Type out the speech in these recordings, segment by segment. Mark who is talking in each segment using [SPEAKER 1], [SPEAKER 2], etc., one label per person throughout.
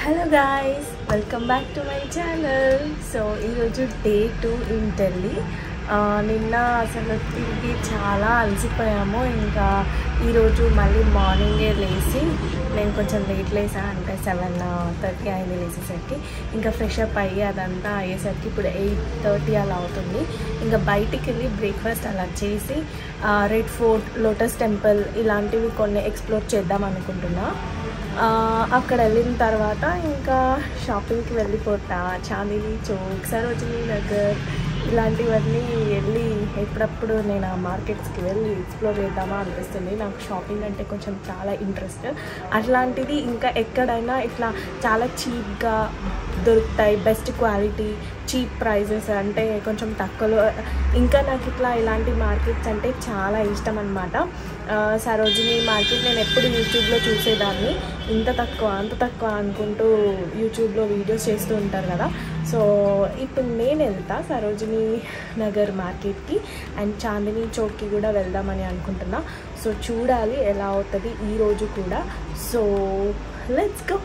[SPEAKER 1] Hello guys, welcome back to my channel. So ఈరోజు day 2 in Delhi. నిన్న అసలు తిరిగి చాలా అలసిపోయాము. ఇంకా ఈరోజు మళ్ళీ మార్నింగే లేచి నేను కొంచెం లేట్ లేసా, అంటే 7:30 అయింది లేచేసరికి. ఇంకా ఫ్రెష్ అప్ అయ్యి అదంతా అయ్యేసరికి ఇప్పుడు 8:30 అలా అవుతుంది. ఇంకా బయటికి వెళ్ళి బ్రేక్ఫాస్ట్ అలా చేసి రెడ్ ఫోర్ట్, లోటస్ టెంపుల్ ఇలాంటివి కొన్ని ఎక్స్ప్లోర్ చేద్దాం అనుకుంటున్నా. అక్కడ వెళ్ళిన తర్వాత ఇంకా షాపింగ్కి వెళ్ళిపోతా. చాందినీ చౌక్, సరోజినీ నగర్ ఇలాంటివన్నీ వెళ్ళి ఎప్పుడప్పుడు నేను ఆ మార్కెట్స్కి వెళ్ళి ఎక్స్ప్లోర్ చేద్దామా అనిపిస్తుంది. నాకు షాపింగ్ అంటే కొంచెం చాలా ఇంట్రెస్ట్. అట్లాంటిది ఇంకా ఎక్కడైనా ఇట్లా చాలా చీప్గా దొరుకుతాయి, బెస్ట్ క్వాలిటీ, చీప్ ప్రైజెస్, అంటే కొంచెం తక్కువలో. ఇంకా నాకు ఇట్లా ఇలాంటి మార్కెట్స్ అంటే చాలా ఇష్టం అన్నమాట. సరోజినీ మార్కెట్ నేను ఎప్పుడు యూట్యూబ్లో చూసేదాన్ని, ఇంత తక్కువ అంత తక్కువ అనుకుంటూ యూట్యూబ్లో వీడియోస్ చేస్తూ ఉంటారు కదా. సో ఇప్పుడు నేను వెళ్తా సరోజినీ నగర్ మార్కెట్కి అండ్ చాందినీ చౌక్కి కూడా వెళ్దామని అనుకుంటున్నా. సో చూడాలి ఎలా అవుతుంది ఈరోజు కూడా. So let's go.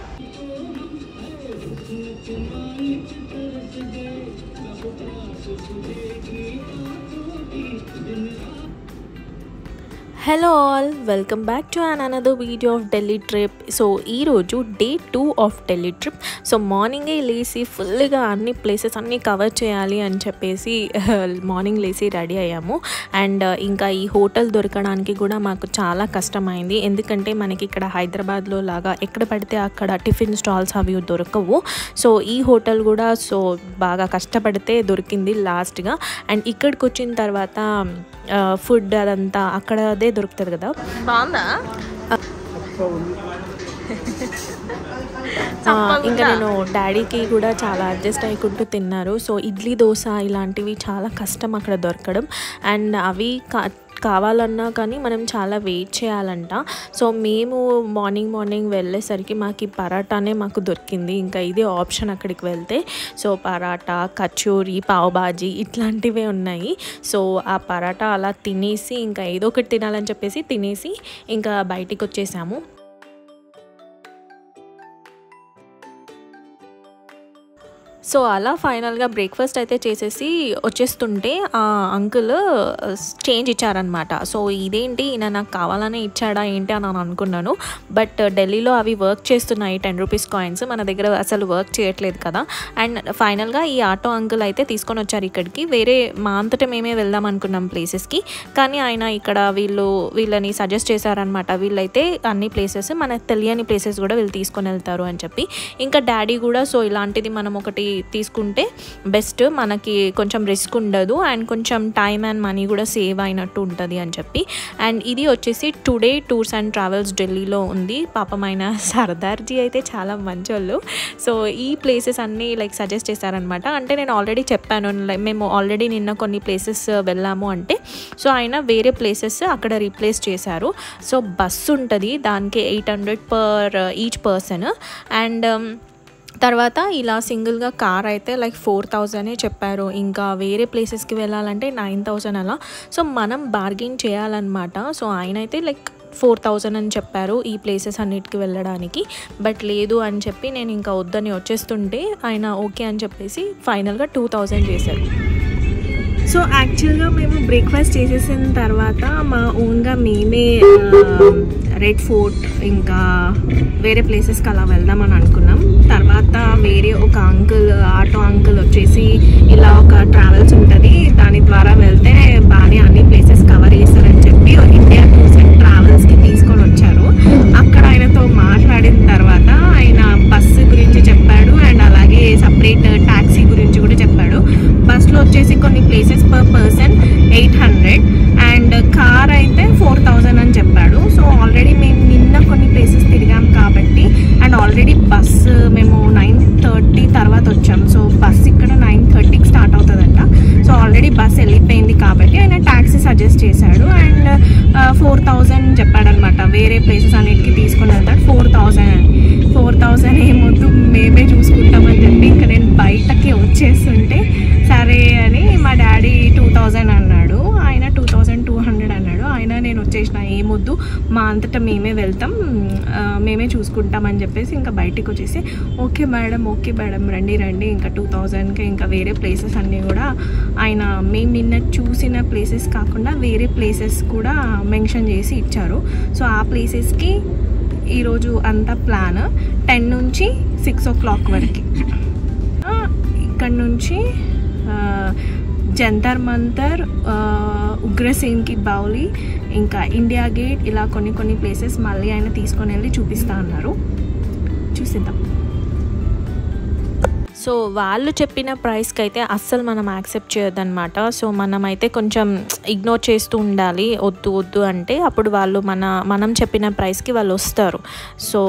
[SPEAKER 1] Hello all, welcome back to another video of Delhi trip. So ఈరోజు day 2 of Delhi trip. So మార్నింగే లేచి ఫుల్గా అన్ని ప్లేసెస్ అన్నీ కవర్ చేయాలి అని చెప్పేసి మార్నింగ్ లేచి రెడీ అయ్యాము. అండ్ ఇంకా ఈ హోటల్ దొరకడానికి కూడా మాకు చాలా కష్టమైంది, ఎందుకంటే మనకి ఇక్కడ హైదరాబాద్లో లాగా ఎక్కడ పడితే అక్కడ టిఫిన్ స్టాల్స్ అవి దొరకవు. సో ఈ హోటల్ కూడా సో బాగా కష్టపడితే దొరికింది లాస్ట్గా. అండ్ ఇక్కడికి వచ్చిన తర్వాత ఫుడ్ అదంతా అక్కడదే దొరుకుతుంది కదా. బాగుందా? ఇంకా నేను డాడీకి కూడా చాలా అడ్జస్ట్ అయ్యుకుంటూ తిన్నారు. సో ఇడ్లీ, దోశ ఇలాంటివి చాలా కష్టం అక్కడ దొరకడం. అండ్ అవి కావాలన్నా కానీ మనం చాలా వెయిట్ చేయాలంట. సో మేము మార్నింగ్ వెళ్ళేసరికి మాకు పరాటానే మాకు దొరికింది. ఇంకా ఇదే ఆప్షన్ అక్కడికి వెళ్తే. సో పరాటా, కచోరీ, పావ్ బాజీ ఇట్లాంటివే ఉన్నాయి. సో ఆ పరాటా అలా తినేసి ఇంకా ఏదో ఒకటి తినాలని చెప్పేసి తినేసి ఇంకా బయటికి వచ్చేసాము. సో అలా ఫైనల్గా బ్రేక్ఫాస్ట్ అయితే చేసేసి వచ్చేస్తుంటే ఆ అంకుల్ చేంజ్ ఇచ్చారనమాట. సో ఇదేంటి ఈయన నాకు కావాలనే ఇచ్చాడా ఏంటి అని అనుకున్నాను. బట్ ఢిల్లీలో అవి వర్క్ చేస్తున్నాయి 10 రూపీస్ కాయిన్స్, మన దగ్గర అసలు వర్క్ చేయట్లేదు కదా. అండ్ ఫైనల్గా ఈ ఆటో అంకుల్ అయితే తీసుకొని వచ్చారు ఇక్కడికి. వేరే మా అంతటా మేమే వెళ్దాం అనుకున్నాం ప్లేసెస్కి, కానీ ఆయన ఇక్కడ వీళ్ళని సజెస్ట్ చేశారనమాట. వీళ్ళైతే అన్ని ప్లేసెస్, మనకు తెలియని ప్లేసెస్ కూడా వీళ్ళు తీసుకొని వెళ్తారు అని చెప్పి. ఇంకా డాడీ కూడా సో ఇలాంటిది మనం ఒకటి తీసుకుంటే బెస్ట్, మనకి కొంచెం రిస్క్ ఉండదు అండ్ కొంచెం టైం అండ్ మనీ కూడా సేవ్ అయినట్టు ఉంటుంది అని చెప్పి. అండ్ ఇది వచ్చేసి టుడే టూర్స్ అండ్ ట్రావెల్స్ ఢిల్లీలో ఉంది. పాపమైన సర్దార్జీ అయితే చాలా మంచోళ్ళు. సో ఈ ప్లేసెస్ అన్నీ లైక్ సజెస్ట్ చేశారనమాట. అంటే నేను ఆల్రెడీ చెప్పాను, మేము ఆల్రెడీ నిన్న కొన్ని ప్లేసెస్ వెళ్ళాము అంటే. సో ఆయన వేరే ప్లేసెస్ అక్కడ రీప్లేస్ చేశారు. సో బస్సు ఉంటుంది, దానికి 800 పర్ ఈచ్ పర్సన్. అండ్ తర్వాత ఇలా సింగిల్గా కార్ అయితే లైక్ 4000 చెప్పారు. ఇంకా వేరే ప్లేసెస్కి వెళ్ళాలంటే 9000 అలా. సో మనం బార్గెన్ చేయాలన్నమాట. సో ఆయన అయితే లైక్ 4000 అని చెప్పారు ఈ ప్లేసెస్ అన్నిటికి వెళ్ళడానికి. బట్ లేదు అని చెప్పి నేను ఇంకా వద్దని వచ్చేస్తుంటే ఆయన ఓకే అని చెప్పేసి ఫైనల్గా 2000 చేశారు. సో యాక్చువల్గా మేము బ్రేక్ఫాస్ట్ చేసేసిన తర్వాత మా ఓన్గా మేమే రెడ్ ఫోర్ట్ ఇంకా వేరే ప్లేసెస్కి అలా వెళ్దామని అనుకున్నాం. తర్వాత వేరే ఒక ఆటో అంకుల్ వచ్చేసి ఇలా ఒక ట్రావెల్స్ ఉంటుంది, దాని ద్వారా వెళ్తే బాగానే అన్ని ప్లేసెస్ కవర్ చేస్తారని చెప్పి ఇండియా టూర్స్ అండ్ ట్రావెల్స్కి తీసుకొని వచ్చారు. అక్కడ ఆయనతో మాట్లాడిన తర్వాత ఆయన బస్సు గురించి చెప్పాడు అండ్ అలాగే సపరేట్ ట్యాక్సీ గురించి కూడా చెప్పాడు. బస్లో వచ్చేసి కొన్ని places per person 800 and car అయితే 4000 అని చెప్పాడు. సో ఆల్రెడీ మేము నిన్న కొన్ని ప్లేసెస్ తిరిగాం కాబట్టి అండ్ ఆల్రెడీ బస్సు మేము 9:30 తర్వాత వచ్చాం. సో బస్సు ఇక్కడ 9:30కి స్టార్ట్ అవుతుందంట. సో ఆల్రెడీ బస్సు వెళ్ళిపోయింది కాబట్టి ఆయన ట్యాక్సీ సజెస్ట్ చేశాడు అండ్ 4000 చెప్పాడనమాట. వేరే ప్లేసెస్ అన్నిటికీ తీసుకుని వెళ్తాడు. 4000 ఏమొద్దు మేమే చూసుకుంటామని చెప్పి ఇంకా నేను బయటకి వచ్చేస్తుంటే సరే అని మా డాడీ 2000 అన్నాడు, ఆయన 2200 అన్నాడు. ఆయన నేను వచ్చేసిన ఏమొద్దు మా అంతటా మేమే వెళ్తాం, మేమే చూసుకుంటామని చెప్పేసి ఇంకా బయటికి వచ్చేసి ఓకే మేడం రండి ఇంకా 2000కి ఇంకా వేరే ప్లేసెస్ అన్నీ కూడా ఆయన మేము నిన్న చూసిన ప్లేసెస్ కాకుండా వేరే ప్లేసెస్ కూడా మెన్షన్ చేసి ఇచ్చారు. సో ఆ ప్లేసెస్కి ఈరోజు అంతా ప్లాన్ 10 నుంచి 6 o'clock వరకు. ఇక్కడ నుంచి జంతర్ మంతర్, ఉగ్రసేన్ కి బౌలి, ఇంకా ఇండియా గేట్, ఇలా కొన్ని ప్లేసెస్ మళ్ళీ ఆయన తీసుకొని వెళ్ళి చూపిస్తా అన్నారు. చూసిద్దాం. సో వాళ్ళు చెప్పిన ప్రైస్కి అయితే అస్సలు మనం యాక్సెప్ట్ చేయొద్దన్నమాట. సో మనమైతే కొంచెం ఇగ్నోర్ చేస్తూ ఉండాలి, వద్దు అంటే అప్పుడు వాళ్ళు మనం చెప్పిన ప్రైస్కి వాళ్ళు వస్తారు. సో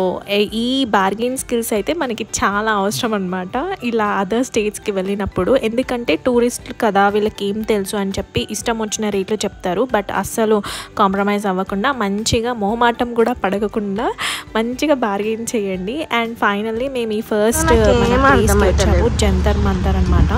[SPEAKER 1] ఈ బార్గెన్ స్కిల్స్ అయితే మనకి చాలా అవసరం అనమాట ఇలా అదర్ స్టేట్స్కి వెళ్ళినప్పుడు. ఎందుకంటే టూరిస్టులు కదా, వీళ్ళకి ఏం తెలుసు అని చెప్పి ఇష్టం వచ్చిన రేట్లు చెప్తారు. బట్ అస్సలు కాంప్రమైజ్ అవ్వకుండా మంచిగా మొహమాటం కూడా పడకుండా మంచిగా బార్గెన్ చేయండి. అండ్ ఫైనల్లీ మేము ఈ ఫస్ట్ జంతర్ మంతర్ అన్నమాట.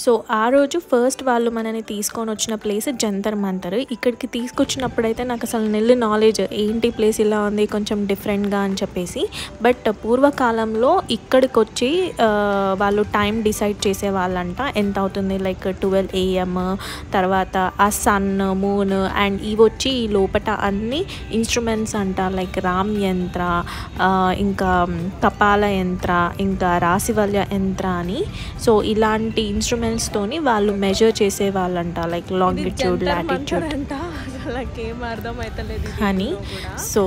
[SPEAKER 1] సో ఆ రోజు ఫస్ట్ వాళ్ళు మనని తీసుకొని వచ్చిన ప్లేస్ జంతర్ మంతర్. ఇక్కడికి తీసుకొచ్చినప్పుడైతే నాకు అసలు నిల్లు నాలెడ్జ్ ఏంటి ప్లేస్ ఇలా ఉంది కొంచెం డిఫరెంట్గా అని చెప్పేసి. బట్ పూర్వకాలంలో ఇక్కడికి వచ్చి వాళ్ళు టైం డిసైడ్ చేసేవాళ్ళంట, ఎంత అవుతుంది లైక్ 12 AM, తర్వాత ఆ సన్, మూన్ అండ్ ఇవి వచ్చి ఈ లోపల అన్ని ఇన్స్ట్రుమెంట్స్ అంట, లైక్ రామ్ యంత్ర, ఇంకా కపాల యంత్ర, ఇంకా రాశివల్య యంత్ర అని. సో ఇలాంటి ఇన్స్ట్రుమెంట్స్ తోని వాళ్ళు మెజర్ చేసే వాళ్ళంట, లైక్ లాంగిట్యూడ్, లాటిట్యూడ్ అని. సో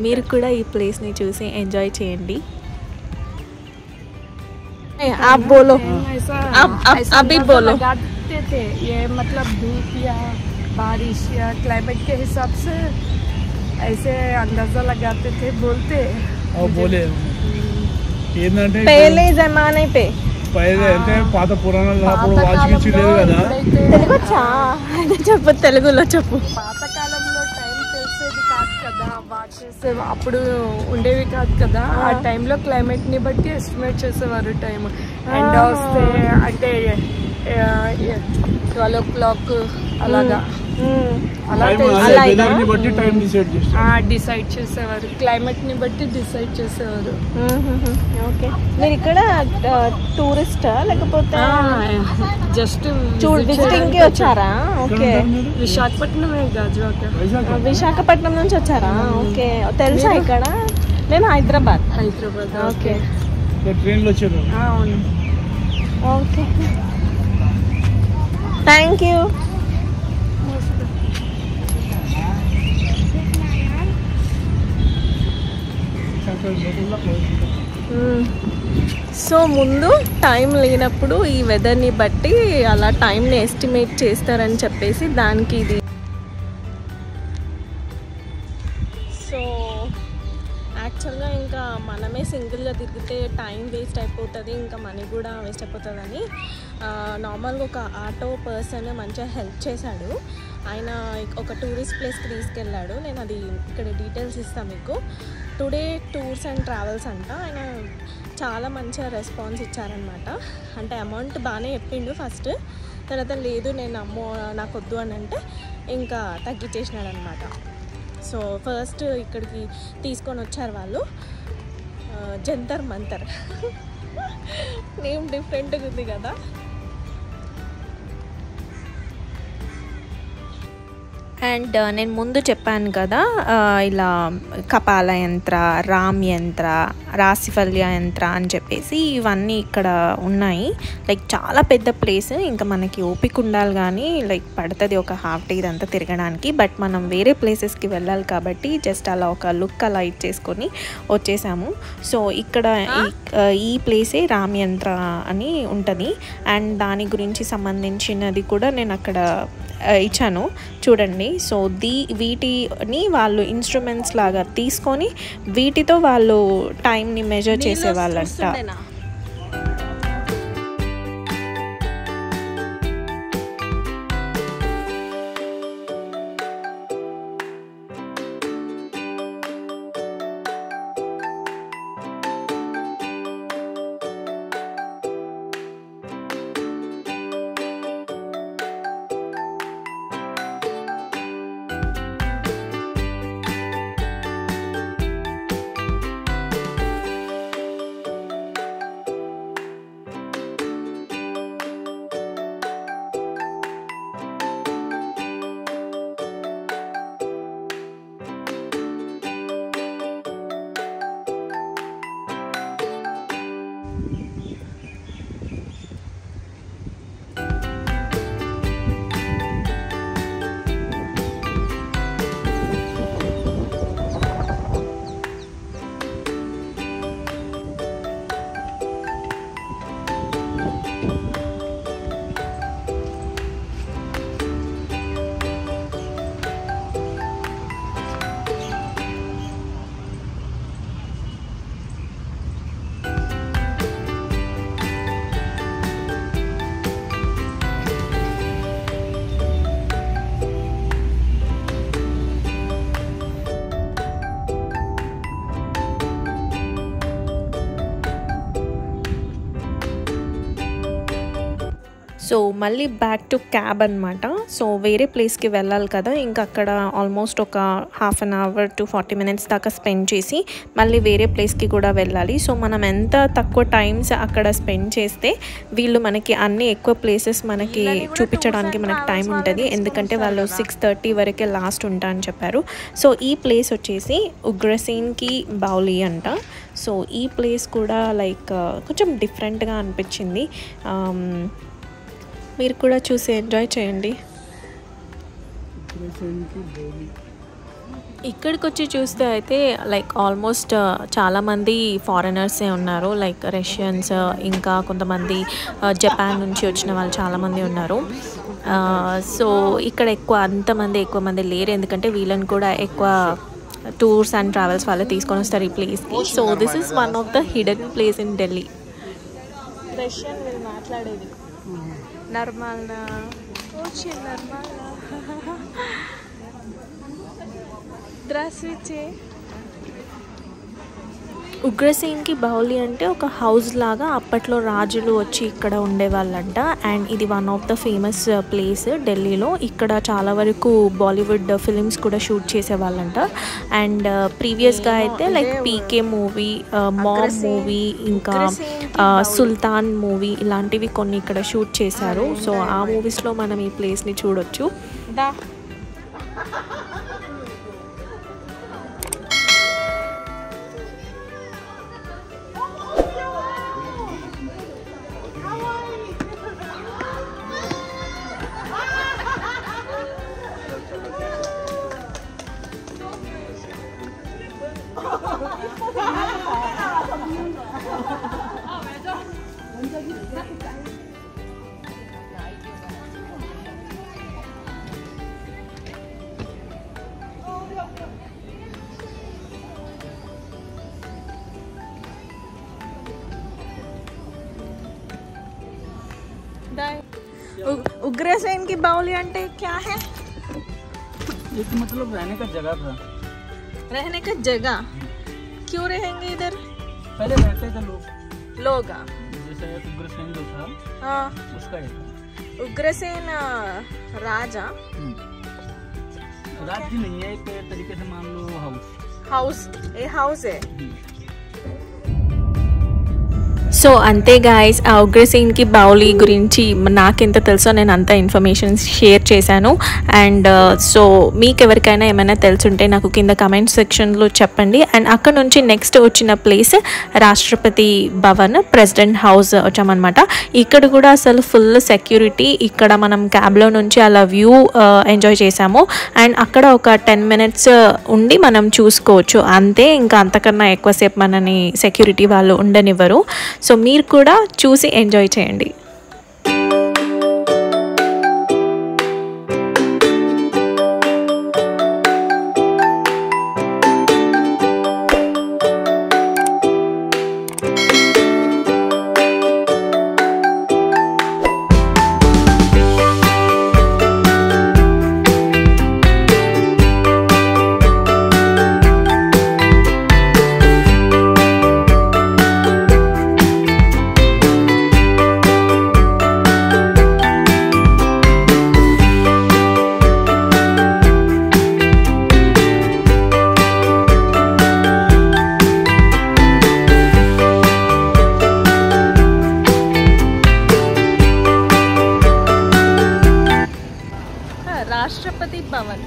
[SPEAKER 1] మీరు కూడా ఈ ప్లేస్ ని చూసి ఎంజాయ్ చేయండి. आप बोलो, अभी बोलो.
[SPEAKER 2] ये मतलब धूप या बारिश या क्लाइमेट के हिसाब से ऐसे अंदाजा लगाते थे, बोलते
[SPEAKER 3] बोले
[SPEAKER 1] पहले जमाने पे
[SPEAKER 3] పైదే అంటే పాత పురాణాలు అప్పుడు వాచికి లేదు కదా.
[SPEAKER 1] తెలుగు చెప్పు, తెలుగులో చెప్పు.
[SPEAKER 2] పాతకాలంలో టైం తెలిసేది కాదు కదా, వాచెస్ అప్పుడు ఉండేవి కాదు కదా. ఆ టైంలో క్లైమేట్ ని బట్టి ఎస్టిమేట్ చేసేవారు టైం. ఎండ వస్తే అంటే 12 o'clock అలాగా డిసైడ్ చేసేవారు, క్లైమేట్ ని బట్టి డిసైడ్ చేసేవారు.
[SPEAKER 1] ఓకే, మీరు ఇక్కడ టూరిస్టా లేకపోతే
[SPEAKER 2] జస్ట్
[SPEAKER 1] విజిటింగ్ కి వచ్చారా? ఓకే,
[SPEAKER 2] విశాఖపట్నం,
[SPEAKER 1] విశాఖపట్నం నుంచి వచ్చారా? ఓకే, తెలుసా ఇక్కడ? మేము హైదరాబాద్. ఓకే,
[SPEAKER 3] ట్రైన్లో వచ్చారు.
[SPEAKER 2] అవును.
[SPEAKER 1] Okay, thank you. సో ముందు టైం లేనప్పుడు ఈ వెదర్ని బట్టి అలా టైంని ఎస్టిమేట్ చేస్తారని చెప్పేసి దానికి ఇది. సో యాక్చువల్గా ఇంకా మనమే సింగిల్గా తిరిగితే టైం వేస్ట్ అయిపోతుంది, ఇంకా మనీ కూడా వేస్ట్ అయిపోతుందని నార్మల్గా ఒక ఆటో పర్సన్ మంచిగా హెల్ప్ చేశాడు. ఆయన ఒక టూరిస్ట్ ప్లేస్కి తీసుకెళ్ళాడు. నేను అది ఇక్కడ డీటెయిల్స్ ఇస్తాను మీకు. టుడే టూర్స్ అండ్ ట్రావెల్స్ అంట. ఆయన చాలా మంచిగా రెస్పాన్స్ ఇచ్చారనమాట. అంటే అమౌంట్ బాగానే చెప్పిండు ఫస్ట్, తర్వాత లేదు నేను నాకు వద్దు అని అంటే ఇంకా తగ్గించేసినాడు అనమాట. సో ఫస్ట్ ఇక్కడికి తీసుకొని వచ్చారు వాళ్ళు, జంతర్ మంతర్. నేమ్ డిఫరెంట్గా ఉంది కదా. అండ్ నేను ముందు చెప్పాను కదా ఇలా కపాల యంత్ర, రామ్ యంత్ర, రాశిఫల్య యంత్ర అని చెప్పేసి ఇవన్నీ ఇక్కడ ఉన్నాయి. లైక్ చాలా పెద్ద ప్లేస్, ఇంకా మనకి ఓపిక ఉండాలి కానీ లైక్ పడుతుంది ఒక హాఫ్ డే ఇదంతా తిరగడానికి. బట్ మనం వేరే ప్లేసెస్కి వెళ్ళాలి కాబట్టి జస్ట్ అలా ఒక లుక్ అలా ఇచ్చేసుకొని వచ్చేసాము. సో ఇక్కడ ఈ ప్లేసే రామ్ యంత్ర అని ఉంటుంది. అండ్ దాని గురించి సంబంధించినది కూడా నేను అక్కడ ఇచ్చాను చూడండి. సో వీటిని వాళ్ళు ఇన్స్ట్రుమెంట్స్ లాగా తీసుకొని వీటితో వాళ్ళు టైంని మెజర్ చేసేవాళ్ళంట. సో మళ్ళీ బ్యాక్ టు క్యాబ్ అనమాట. సో వేరే ప్లేస్కి వెళ్ళాలి కదా, ఇంకా అక్కడ ఆల్మోస్ట్ ఒక half an hour to 40 minutes దాకా స్పెండ్ చేసి మళ్ళీ వేరే ప్లేస్కి కూడా వెళ్ళాలి. సో మనం ఎంత తక్కువ టైమ్స్ అక్కడ స్పెండ్ చేస్తే వీళ్ళు మనకి అన్ని ఎక్కువ ప్లేసెస్ మనకి చూపించడానికి మనకి టైం ఉంటుంది. ఎందుకంటే వాళ్ళు 6:30 వరకే లాస్ట్ ఉంటా అని చెప్పారు. సో ఈ ప్లేస్ వచ్చేసి ఉగ్రసేన్ కి బావులి అంట. సో ఈ ప్లేస్ కూడా లైక్ కొంచెం డిఫరెంట్గా అనిపించింది. మీరు కూడా చూసి ఎంజాయ్ చేయండి. ఇక్కడికి వచ్చి చూస్తే అయితే లైక్ ఆల్మోస్ట్ చాలామంది ఫారినర్సే ఉన్నారు. లైక్ రష్యన్స్, ఇంకా కొంతమంది జపాన్ నుంచి వచ్చిన వాళ్ళు చాలామంది ఉన్నారు. సో ఇక్కడ ఎక్కువ మంది లేరు, ఎందుకంటే వీళ్ళని కూడా ఎక్కువ టూర్స్ అండ్ ట్రావెల్స్ వాళ్ళే తీసుకొని వస్తారు ఈ ప్లేస్కి. So this is one of the hidden place in Delhi. Russian వీళ్ళు మాట్లాడేది నర్మల్నా, నర్మల్నా. Здравствуйте. ఉగ్రసేన్కి బావులి అంటే ఒక హౌస్ లాగా, అప్పట్లో రాజులు వచ్చి ఇక్కడ ఉండేవాళ్ళంట. అండ్ ఇది one of the famous place ఢిల్లీలో. ఇక్కడ చాలా వరకు బాలీవుడ్ ఫిలిమ్స్ కూడా షూట్ చేసేవాళ్ళంట. అండ్ ప్రీవియస్గా అయితే లైక్ పీకే మూవీ, మామ్ మూవీ, ఇంకా సుల్తాన్ మూవీ ఇలాంటివి కొన్ని ఇక్కడ షూట్ చేశారు. సో ఆ మూవీస్లో మనం ఈ ప్లేస్ని చూడొచ్చు. उग्रसेन की बावली अंटे क्या है?
[SPEAKER 4] ये तो मतलब रहने का जगह था।
[SPEAKER 1] रहने का जगह? क्यों रहेंगे इधर?
[SPEAKER 4] पहले रहते थे लोग
[SPEAKER 3] जैसे उग्रसेन जो था
[SPEAKER 1] हाँ
[SPEAKER 3] उसका ही था।
[SPEAKER 1] उग्रसेन राजा
[SPEAKER 3] राज्य नहीं है, एक तरीके से मान लो
[SPEAKER 1] हाउस ये हाउस है. సో అంతే గాయస్, ఆ ఉగ్రసేన్కి బావులి గురించి నాకెంత తెలుసో నేను అంత ఇన్ఫర్మేషన్ షేర్ చేశాను. అండ్ సో మీకు ఎవరికైనా ఏమైనా తెలుసుంటే నాకు కింద కమెంట్ సెక్షన్లో చెప్పండి. అండ్ అక్కడ నుంచి నెక్స్ట్ వచ్చిన place Rashtrapati Bhavan, president house వచ్చామన్నమాట. ఇక్కడ కూడా అసలు ఫుల్ సెక్యూరిటీ. ఇక్కడ మనం క్యాబ్లో నుంచి అలా వ్యూ ఎంజాయ్ చేసాము. అండ్ అక్కడ ఒక 10 minutes ఉండి మనం చూసుకోవచ్చు అంతే. ఇంకా అంతకన్నా ఎక్కువసేపు మనని సెక్యూరిటీ వాళ్ళు ఉండనివ్వరు. సో మీరు కూడా చూసి ఎంజాయ్ చేయండి. राष्ट्रपति भवन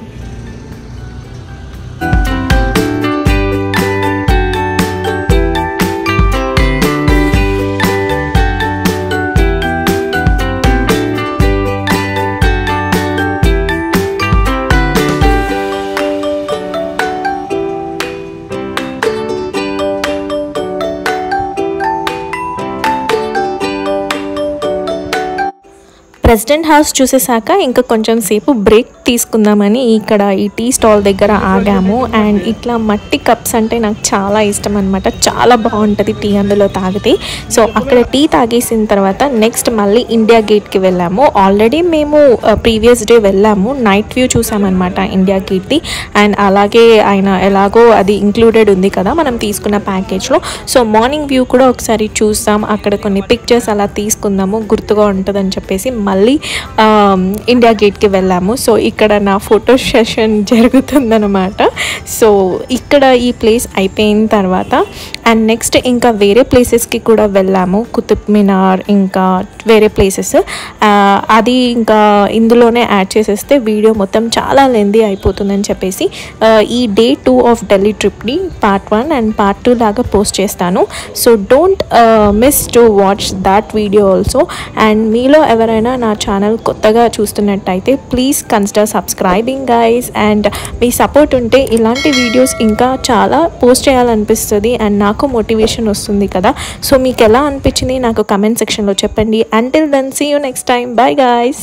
[SPEAKER 1] ప్రెసిడెంట్ హౌస్ చూసేసాక ఇంకా కొంచెం సేపు బ్రేక్ తీసుకుందామని ఇక్కడ ఈ టీ స్టాల్ దగ్గర ఆగాము. అండ్ ఇట్లా మట్టి కప్స్ అంటే నాకు చాలా ఇష్టం అనమాట. చాలా బాగుంటుంది టీ అందులో తాగితే. సో అక్కడ టీ తాగేసిన తర్వాత నెక్స్ట్ మళ్ళీ ఇండియా గేట్కి వెళ్ళాము. ఆల్రెడీ మేము ప్రీవియస్ డే వెళ్ళాము, నైట్ వ్యూ చూసామన్నమాట ఇండియా గేట్ది. అండ్ అలాగే ఆయన ఎలాగో అది ఇంక్లూడెడ్ ఉంది కదా మనం తీసుకున్న ప్యాకేజ్లో. సో మార్నింగ్ వ్యూ కూడా ఒకసారి చూస్తాం, అక్కడ కొన్ని పిక్చర్స్ అలా తీసుకుందాము గుర్తుగా ఉంటుందని చెప్పేసి మళ్ళీ ఇండియా గేట్కి వెళ్ళాము. సో ఇక్కడ నా ఫోటో సెషన్ జరుగుతుందన్నమాట. సో ఇక్కడ ఈ ప్లేస్ అయిపోయిన తర్వాత అండ్ నెక్స్ట్ ఇంకా వేరే ప్లేసెస్కి కూడా వెళ్ళాము, కుతుబ్ మినార్ ఇంకా వేరే ప్లేసెస్. అది ఇంకా ఇందులోనే యాడ్ చేసేస్తే వీడియో మొత్తం చాలా లెందీ అయిపోతుందని చెప్పేసి ఈ డే 2 ఆఫ్ ఢిల్లీ ట్రిప్ని పార్ట్ 1 అండ్ పార్ట్ 2 లాగా పోస్ట్ చేస్తాను. So don't miss to watch that video also. And మీలో ఎవరైనా నా ఛానల్ కొత్తగా చూస్తున్నట్టయితే please consider subscribing guys. And me support ఉంటే ఇలాంటి వీడియోస్ ఇంకా చాలా పోస్ట్ చేయాలనిపిస్తుంది అండ్ నాకు మోటివేషన్ వస్తుంది కదా. సో మీకు ఎలా అనిపించింది నాకు కమెంట్ సెక్షన్లో చెప్పండి. Until then see you next time. Bye guys.